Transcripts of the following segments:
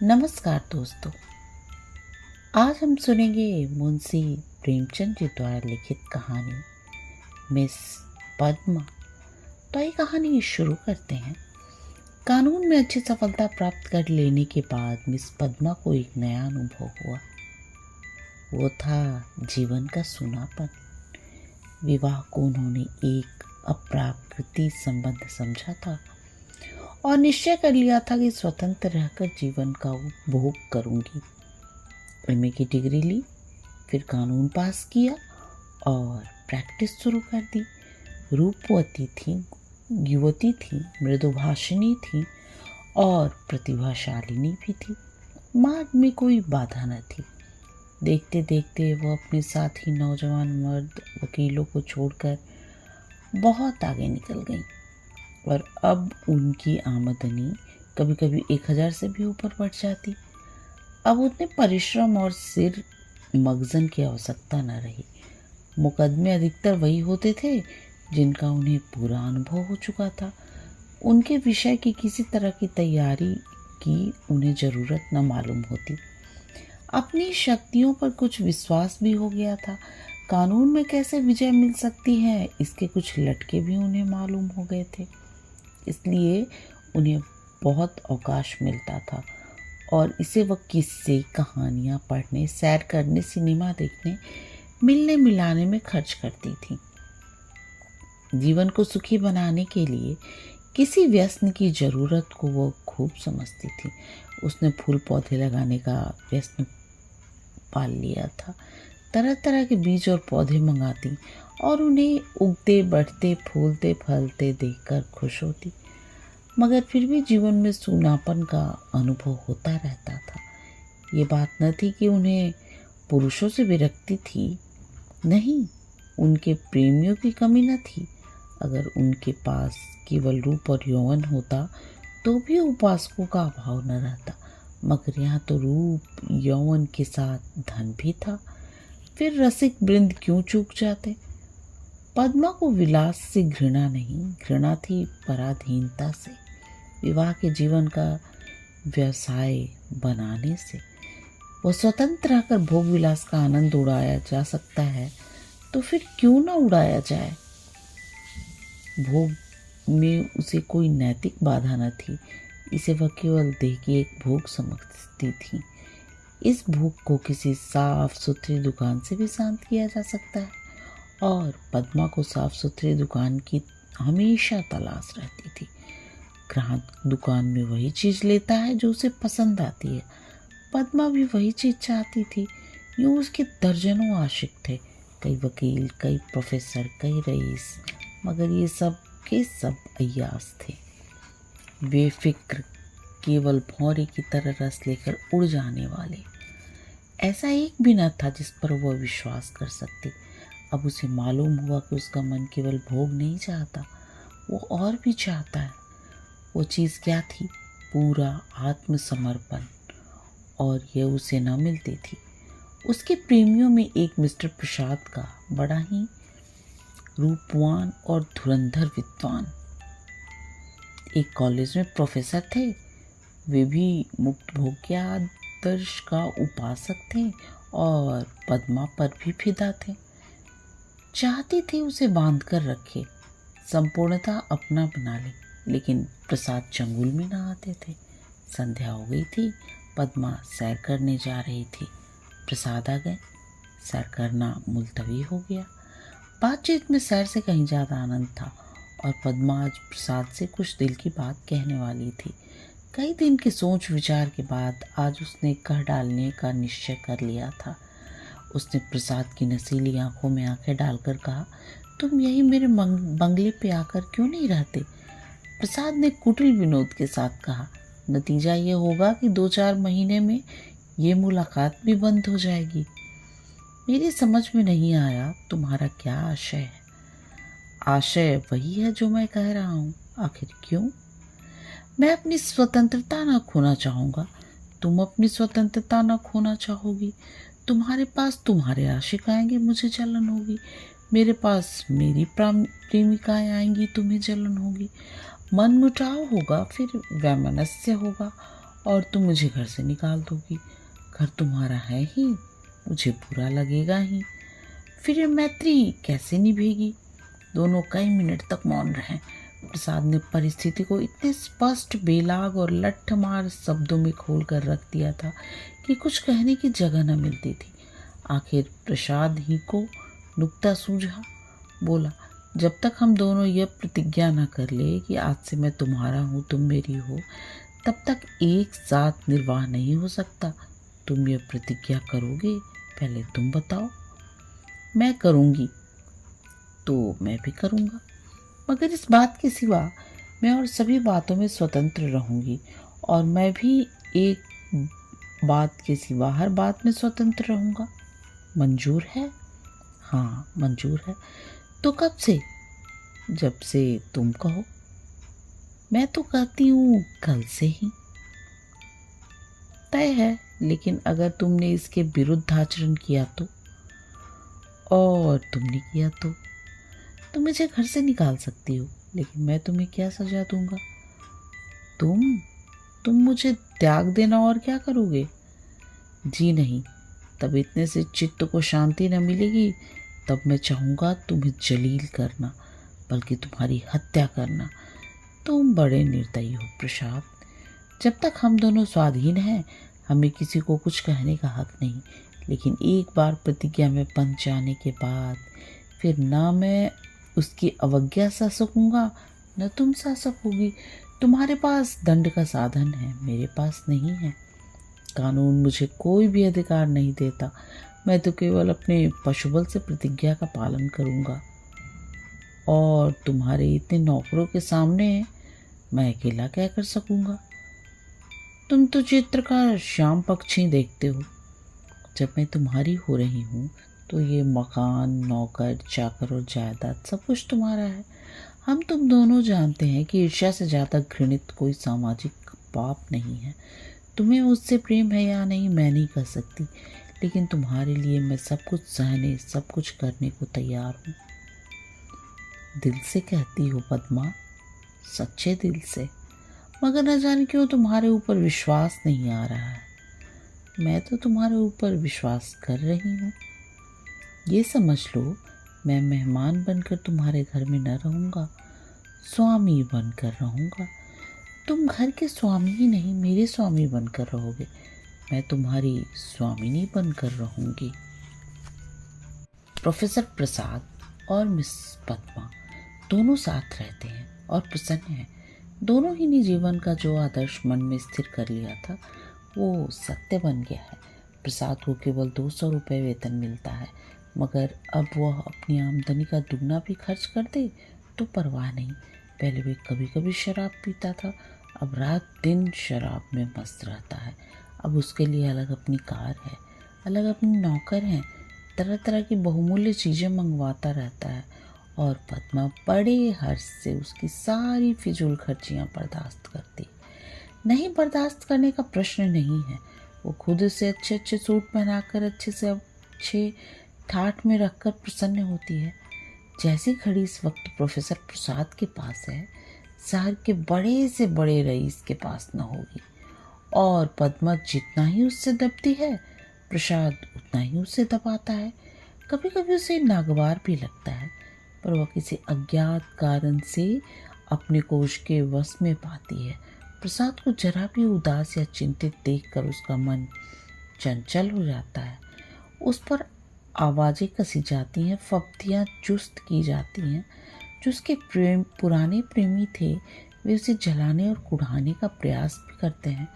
नमस्कार दोस्तों। आज हम सुनेंगे मुंशी प्रेमचंद जी द्वारा लिखित कहानी मिस पद्मा। तो ये कहानी शुरू करते हैं। कानून में अच्छी सफलता प्राप्त कर लेने के बाद मिस पद्मा को एक नया अनुभव हुआ। वो था जीवन का सूनापन। विवाह को उन्होंने एक अप्राकृतिक संबंध समझा था और निश्चय कर लिया था कि स्वतंत्र रहकर जीवन का उपभोग करूंगी। एमए की डिग्री ली, फिर कानून पास किया और प्रैक्टिस शुरू कर दी। रूपवती थी, युवती थी, मृदुभाषिणी थी और प्रतिभाशालिनी भी थी। मार्ग में कोई बाधा न थी। देखते देखते वो अपने साथी नौजवान मर्द वकीलों को छोड़कर बहुत आगे निकल गई और अब उनकी आमदनी कभी कभी 1000 से भी ऊपर बढ़ जाती। अब उतने परिश्रम और सिर मगजन की आवश्यकता न रही। मुकदमे अधिकतर वही होते थे जिनका उन्हें पूरा अनुभव हो चुका था। उनके विषय की किसी तरह की तैयारी की उन्हें जरूरत न मालूम होती। अपनी शक्तियों पर कुछ विश्वास भी हो गया था। कानून में कैसे विजय मिल सकती है इसके कुछ लटके भी उन्हें मालूम हो गए थे। इसलिए उन्हें बहुत अवकाश मिलता था और इसे वह किस्से, कहानियाँ पढ़ने, सैर करने, सिनेमा देखने, मिलने मिलाने में खर्च करती थी। जीवन को सुखी बनाने के लिए किसी व्यसन की जरूरत को वो खूब समझती थी। उसने फूल पौधे लगाने का व्यसन पाल लिया था। तरह तरह के बीज और पौधे मंगाती और उन्हें उगते, बढ़ते, फूलते, फलते देखकर खुश होती। मगर फिर भी जीवन में सूनापन का अनुभव होता रहता था। ये बात न थी कि उन्हें पुरुषों से विरक्ति थी, नहीं, उनके प्रेमियों की कमी न थी। अगर उनके पास केवल रूप और यौवन होता तो भी उपासकों का अभाव न रहता। मगर यहाँ तो रूप यौवन के साथ धन भी था। फिर रसिक वृंद क्यों चूक जाते। पद्मा को विलास से घृणा नहीं, घृणा थी पराधीनता से। विवाह के जीवन का व्यवसाय बनाने से वो स्वतंत्र रहकर भोग विलास का आनंद उड़ाया जा सकता है तो फिर क्यों ना उड़ाया जाए। भोग में उसे कोई नैतिक बाधा न थी। इसे वह केवल देह की एक भूख समझती थी। इस भूख को किसी साफ सुथरी दुकान से भी शांत किया जा सकता है और पद्मा को साफ सुथरी दुकान की हमेशा तलाश रहती थी। ग्राहक दुकान में वही चीज लेता है जो उसे पसंद आती है। पद्मा भी वही चीज चाहती थी। यूं उसके दर्जनों आशिक थे, कई वकील, कई प्रोफेसर, कई रईस, मगर ये सब के सब अय्यास थे, बेफिक्र, केवल भौरे की तरह रस लेकर उड़ जाने वाले। ऐसा एक भी न था जिस पर वह विश्वास कर सकती। अब उसे मालूम हुआ कि उसका मन केवल भोग नहीं चाहता, वो और भी चाहता है। वो चीज़ क्या थी? पूरा आत्मसमर्पण, और यह उसे न मिलती थी। उसके प्रेमियों में एक मिस्टर प्रसाद का, बड़ा ही रूपवान और धुरंधर विद्वान, एक कॉलेज में प्रोफेसर थे। वे भी मुक्त भोग के आदर्श का उपासक थे और पद्मा पर भी फिदा थे। चाहती थी उसे बांध कर रखे, संपूर्णता अपना बना ले। लेकिन प्रसाद चंगुल में न आते थे। संध्या हो गई थी। पद्मा सैर करने जा रही थी। प्रसाद आ गए। सैर करना मुलतवी हो गया। बातचीत में सैर से कहीं ज़्यादा आनंद था और पद्मा आज प्रसाद से कुछ दिल की बात कहने वाली थी। कई दिन के सोच विचार के बाद आज उसने कह डालने का निश्चय कर लिया था। उसने प्रसाद की नसीली आंखों में आंखें डालकर कहा, तुम यही मेरे बंगले पे आकर क्यों नहीं रहते? प्रसाद ने कुटिल विनोद के साथ कहा, नतीजा ये होगा कि 2-4 महीने में ये मुलाकात भी बंद हो जाएगी। मेरी समझ में नहीं आया तुम्हारा क्या आशय है। आशय वही है जो मैं कह रहा हूँ। आखिर क्यों? मैं अपनी स्वतंत्रता ना खोना चाहूँगा, तुम अपनी स्वतंत्रता ना खोना चाहोगी। तुम्हारे पास तुम्हारे आशिक आएंगे, मुझे जलन होगी। मेरे पास मेरी प्रेमिकाएं आएंगी, तुम्हें जलन होगी। मन मुटाव होगा, फिर वैमनस्य होगा और तुम मुझे घर से निकाल दोगी। घर तुम्हारा है ही, मुझे बुरा लगेगा ही, फिर ये मैत्री कैसे निभेगी। दोनों कई मिनट तक मौन रहे। प्रसाद ने परिस्थिति को इतने स्पष्ट, बेलाग और लट्ठमार शब्दों में खोल कर रख दिया था कि कुछ कहने की जगह न मिलती थी। आखिर प्रसाद ही को नुक्ता सूझा। बोला, जब तक हम दोनों यह प्रतिज्ञा न कर ले कि आज से मैं तुम्हारा हूँ, तुम मेरी हो, तब तक एक साथ निर्वाह नहीं हो सकता। तुम यह प्रतिज्ञा करोगे? पहले तुम बताओ। मैं करूँगी तो मैं भी करूँगा, मगर इस बात के सिवा मैं और सभी बातों में स्वतंत्र रहूँगी, और मैं भी एक बात के सिवा हर बात में स्वतंत्र रहूँगा। मंजूर है? हाँ, मंजूर है। तो कब से? जब से तुम कहो। मैं तो कहती हूँ कल से ही। तय है, लेकिन अगर तुमने इसके विरुद्ध आचरण किया तो? और तुमने किया तो? तुम मुझे घर से निकाल सकती हो, लेकिन मैं तुम्हें क्या सजा दूंगा? तुम मुझे त्याग देना, और क्या करोगे? जी नहीं, तब इतने से चित्त को शांति न मिलेगी। तब मैं चाहूँगा तुम्हें जलील करना, बल्कि तुम्हारी हत्या करना। तुम बड़े निर्दयी हो प्रसाद। जब तक हम दोनों स्वाधीन हैं, हमें किसी को कुछ कहने का हक नहीं, लेकिन एक बार प्रतिज्ञा में बंध जाने के बाद फिर ना मैं उसकी अवज्ञा सह सकूंगा, न तुम सह सकोगी। तुम्हारे पास दंड का साधन है, मेरे पास नहीं है। कानून मुझे कोई भी अधिकार नहीं देता। मैं तो केवल अपने पशुबल से प्रतिज्ञा का पालन करूंगा, और तुम्हारे इतने नौकरों के सामने मैं अकेला क्या कर सकूंगा? तुम तो चित्र का श्याम पक्षी देखते हो। जब मैं तुम्हारी हो रही हूँ तो ये मकान, नौकर, चाकर और जायदाद सब कुछ तुम्हारा है। हम तुम दोनों जानते हैं कि ईर्ष्या से ज़्यादा घृणित कोई सामाजिक पाप नहीं है। तुम्हें मुझसे प्रेम है या नहीं मैं नहीं कह सकती, लेकिन तुम्हारे लिए मैं सब कुछ सहने, सब कुछ करने को तैयार हूँ। दिल से कहती हो पद्मा, सच्चे दिल से, मगर न जाने क्यों तुम्हारे ऊपर विश्वास नहीं आ रहा है। मैं तो तुम्हारे ऊपर विश्वास कर रही हूँ। ये समझ लो, मैं मेहमान बनकर तुम्हारे घर में न रहूँगा, स्वामी बनकर रहूँगा। तुम घर के स्वामी ही नहीं, मेरे स्वामी बनकर रहोगे। मैं तुम्हारी स्वामिनी बनकर रहूँगी। प्रोफेसर प्रसाद और मिस पद्मा दोनों साथ रहते हैं और प्रसन्न हैं। दोनों ही ने जीवन का जो आदर्श मन में स्थिर कर लिया था वो सत्य बन गया है। प्रसाद को केवल 200 रुपये वेतन मिलता है, मगर अब वह अपनी आमदनी का दुगना भी खर्च कर दे तो परवाह नहीं। पहले वे कभी कभी शराब पीता था, अब रात दिन शराब में मस्त रहता है। अब उसके लिए अलग अपनी कार है, अलग अपने नौकर हैं, तरह तरह की बहुमूल्य चीज़ें मंगवाता रहता है, और पद्मा बड़े हर्ष से उसकी सारी फिजूल खर्चियाँ बर्दाश्त करती। नहीं, बर्दाश्त करने का प्रश्न नहीं है। वो खुद से अच्छे अच्छे सूट पहनाकर, अच्छे से अच्छे ठाठ में रखकर प्रसन्न होती है। जैसी घड़ी इस वक्त प्रोफेसर प्रसाद के पास है, शहर के बड़े से बड़े रईस के पास न होगी। और पद्मा जितना ही उससे दबती है, प्रसाद उतना ही उससे दबाता है। कभी कभी उसे नागवार भी लगता है, पर वह किसी अज्ञात कारण से अपने को उसके वश में पाती है। प्रसाद को जरा भी उदास या चिंतित देखकर उसका मन चंचल हो जाता है। उस पर आवाज़ें कसी जाती हैं, फब्तियाँ चुस्त की जाती हैं। जो उसके पुराने प्रेमी थे वे उसे जलाने और कुढ़ाने का प्रयास भी करते हैं,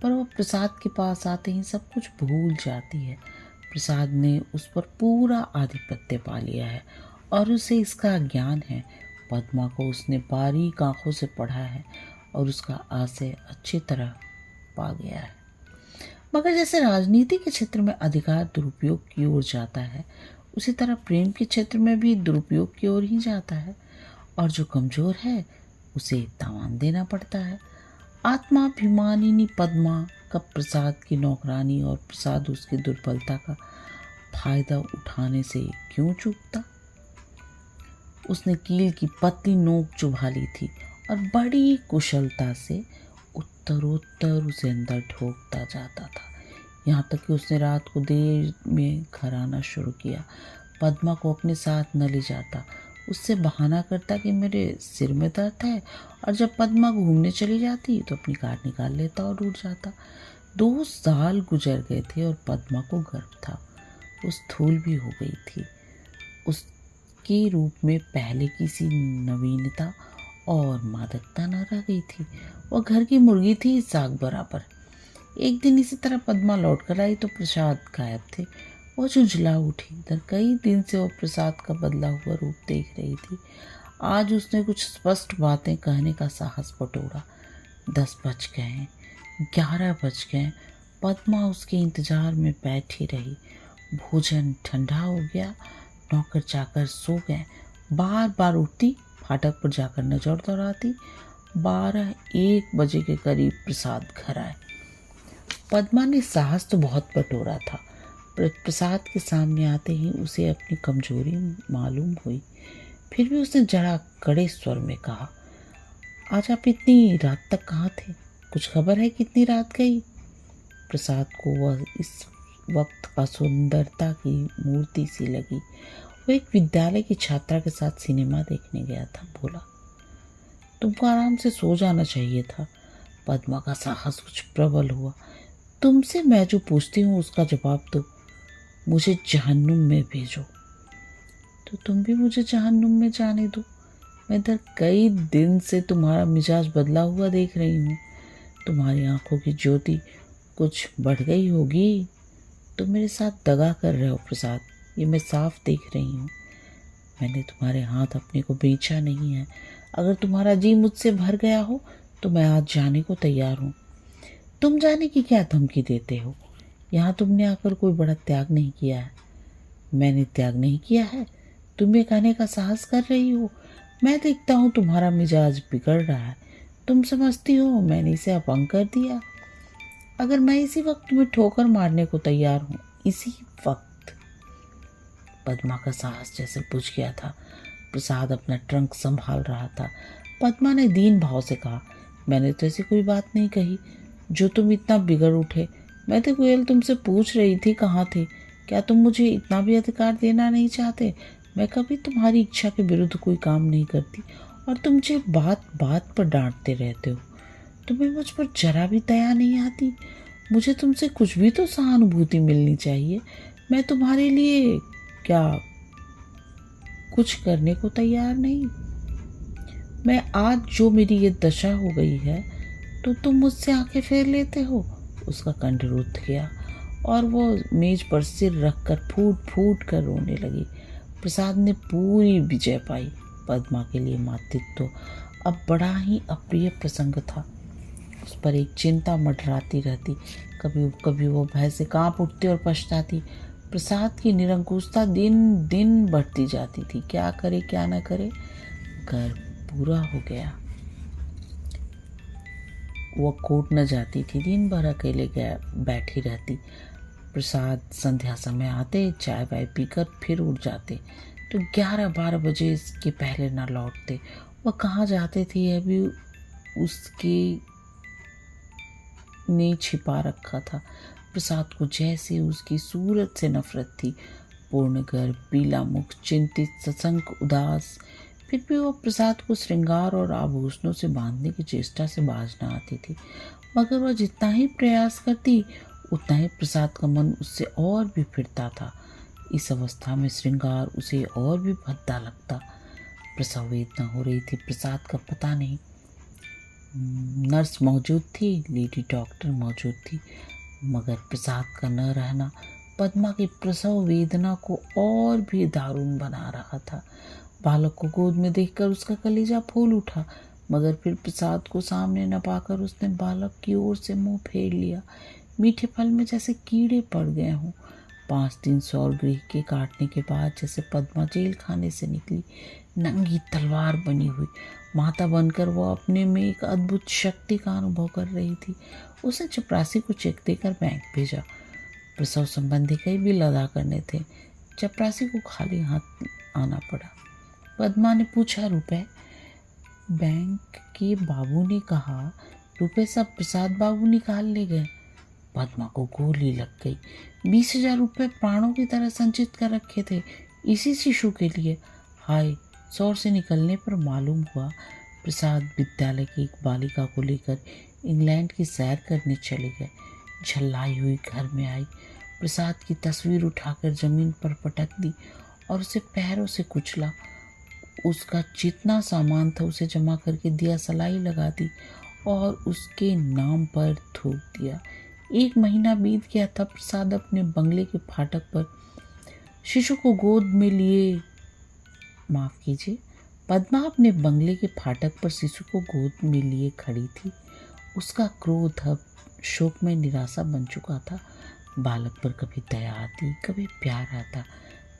पर वह प्रसाद के पास आते ही सब कुछ भूल जाती है। प्रसाद ने उस पर पूरा आधिपत्य पा लिया है और उसे इसका ज्ञान है। पद्मा को उसने बारीक आंखों से पढ़ा है और उसका आशय अच्छी तरह पा गया है। मगर जैसे राजनीति के क्षेत्र में अधिकार दुरुपयोग की ओर जाता है, उसी तरह प्रेम के क्षेत्र में भी दुरुपयोग की ओर ही जाता है, और जो कमज़ोर है उसे तावान देना पड़ता है। आत्माभिमानिनी पद्मा का प्रसाद की नौकरानी और प्रसाद उसकी दुर्बलता का फायदा उठाने से क्यों चूकता? उसने कील की पतली नोक चुभा ली थी और बड़ी कुशलता से उत्तरोत्तर उसे अंदर ठोकता जाता था, यहाँ तक कि उसने रात को देर में घर आना शुरू किया। पद्मा को अपने साथ न ले जाता, उससे बहाना करता कि मेरे सिर में दर्द है, और जब पद्मा घूमने चली जाती तो अपनी कार निकाल लेता और उड़ जाता। 2 साल गुजर गए थे और पद्मा को गर्व था। वो स्थूल भी हो गई थी। उसके रूप में पहले की सी नवीनता और मादकता न रह गई थी। वह घर की मुर्गी थी, साग बराबर। एक दिन इसी तरह पद्मा लौट कर आई तो प्रसाद गायब थे। वह झुंझला उठी। इधर कई दिन से वह प्रसाद का बदला हुआ रूप देख रही थी। आज उसने कुछ स्पष्ट बातें कहने का साहस बटोरा। 10 बज गए, 11 बज गए। पद्मा उसके इंतजार में बैठी रही। भोजन ठंडा हो गया। नौकर चाकर सो गए। बार बार उठती, फाटक पर जाकर नजर दौड़ाती। 12-1 बजे के करीब प्रसाद घर आए। पद्मा ने साहस तो बहुत बटोरा था, पर प्रसाद के सामने आते ही उसे अपनी कमजोरी मालूम हुई। फिर भी उसने जरा कड़े स्वर में कहा, आज आप इतनी रात तक कहाँ थे? कुछ खबर है कितनी रात गई? प्रसाद को वह इस वक्त असुंदरता की मूर्ति सी लगी। वो एक विद्यालय की छात्रा के साथ सिनेमा देखने गया था। बोला, तुमको आराम से सो जाना चाहिए था। पद्मा का साहस कुछ प्रबल हुआ। तुमसे मैं जो पूछती हूँ उसका जवाब दो। मुझे जहन्नुम में भेजो। तो तुम भी मुझे जहन्नुम में जाने दो। मैं इधर कई दिन से तुम्हारा मिजाज बदला हुआ देख रही हूँ। तुम्हारी आंखों की ज्योति कुछ बढ़ गई होगी। तुम मेरे साथ दगा कर रहे हो प्रसाद, ये मैं साफ देख रही हूँ। मैंने तुम्हारे हाथ अपने को बेचा नहीं है। अगर तुम्हारा जी मुझसे भर गया हो तो मैं आज जाने को तैयार हूँ। तुम जाने की क्या धमकी देते हो? यहाँ तुमने आकर कोई बड़ा त्याग नहीं किया है। मैंने त्याग नहीं किया है, तुम ये कहने का साहस कर रही हो। मैं देखता हूँ तुम्हारा मिजाज बिगड़ रहा है। तुम समझती हो मैंने इसे अपंग कर दिया। अगर मैं इसी वक्त तुम्हें ठोकर मारने को तैयार हूँ, इसी वक्त। पद्मा का साहस जैसे बुझ गया था। प्रसाद अपना ट्रंक संभाल रहा था। पद्मा ने दीन भाव से कहा, मैंने तो ऐसी कोई बात नहीं कही जो तुम इतना बिगड़ उठे। मैं तो केवल तुमसे पूछ रही थी कहाँ थे। क्या तुम मुझे इतना भी अधिकार देना नहीं चाहते? मैं कभी तुम्हारी इच्छा के विरुद्ध कोई काम नहीं करती, और तुम मुझे बात बात पर डांटते रहते हो। तुम्हें मुझ पर जरा भी दया नहीं आती। मुझे तुमसे कुछ भी तो सहानुभूति मिलनी चाहिए। मैं तुम्हारे लिए क्या कुछ करने को तैयार नहीं? मैं आज जो मेरी ये दशा हो गई है तो तुम मुझसे आंखें फेर लेते हो। उसका कंठ रुध गया और वो मेज पर सिर रखकर फूट फूट कर रोने लगी। प्रसाद ने पूरी विजय पाई। पद्मा के लिए मातृत्व अब बड़ा ही अप्रिय प्रसंग था। उस पर एक चिंता मंडराती रहती। कभी कभी वो भय से कांप उठती और पछताती। प्रसाद की निरंकुशता दिन दिन बढ़ती जाती थी। क्या करे क्या न करे, घर पूरा हो गया। वो कोर्ट न जाती थी, दिन भर अकेले बैठी रहती। प्रसाद संध्या समय आते, चाय वाय पीकर फिर उठ जाते, तो 11-12 बजे इसके पहले न लौटते। वह कहाँ जाते थे यह भी उसके ने छिपा रखा था। प्रसाद को जैसे उसकी सूरत से नफरत थी। पूर्ण गर्भ, पीला मुख, चिंतित, सशंक, उदास। फिर भी वह प्रसाद को श्रृंगार और आभूषणों से बांधने की चेष्टा से बाज न आती थी। मगर वह जितना ही प्रयास करती उतना ही प्रसाद का मन उससे और भी फिरता था। इस अवस्था में श्रृंगार उसे और भी भद्दा लगता। प्रसव वेदना हो रही थी। प्रसाद का पता नहीं। नर्स मौजूद थी, लेडी डॉक्टर मौजूद थी, मगर प्रसाद का न रहना पद्मा की प्रसव वेदना को और भी दारुण बना रहा था। बालक को गोद में देखकर उसका कलेजा फूल उठा, मगर फिर प्रसाद को सामने न पाकर उसने बालक की ओर से मुंह फेर लिया। मीठे फल में जैसे कीड़े पड़ गए हों। 5 दिन सौर गृह के काटने के बाद जैसे पद्मा जेल खाने से निकली, नंगी तलवार बनी हुई। माता बनकर वो अपने में एक अद्भुत शक्ति का अनुभव कर रही थी। उसने चपरासी को चेक देकर बैंक भेजा। प्रसव संबंधी कई बिल अदा करने थे। चपरासी को खाली हाथ आना पड़ा। पद्मा ने पूछा, रुपए? बैंक के बाबू ने कहा रुपए सब प्रसाद बाबू निकाल ले गए। पद्मा को गोली लग गई। 20,000 रुपये प्राणों की तरह संचित कर रखे थे इसी शिशु के लिए। हाय, शौर से निकलने पर मालूम हुआ प्रसाद विद्यालय की एक बालिका को लेकर इंग्लैंड की सैर करने चले गए। झल्लाई हुई घर में आई, प्रसाद की तस्वीर उठाकर जमीन पर पटक दी और उसे पैरों से कुचला। उसका जितना सामान था उसे जमा करके दिया सलाई लगा दी और उसके नाम पर थूक दिया। 1 महीना बीत गया था। प्रसाद अपने बंगले के फाटक पर शिशु को गोद में लिए माफ कीजिए पद्मा अपने बंगले के फाटक पर शिशु को गोद में लिए खड़ी थी। उसका क्रोध अब शोक में निराशा बन चुका था। बालक पर कभी दया आती, कभी प्यार आता,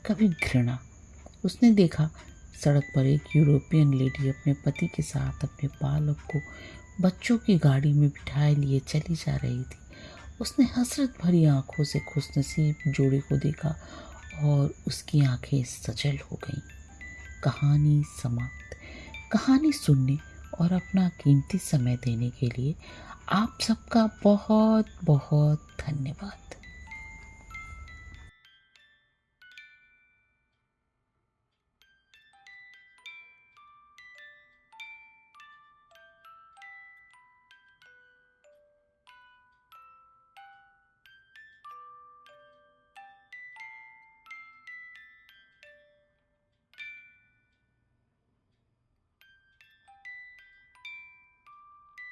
कभी घृणा। उसने देखा सड़क पर एक यूरोपियन लेडी अपने पति के साथ अपने बालक को बच्चों की गाड़ी में बिठाए लिए चली जा रही थी। उसने हसरत भरी आंखों से खुशनसीब जोड़े को देखा और उसकी आंखें सजल हो गईं। कहानी समाप्त। कहानी सुनने और अपना कीमती समय देने के लिए आप सबका बहुत बहुत धन्यवाद।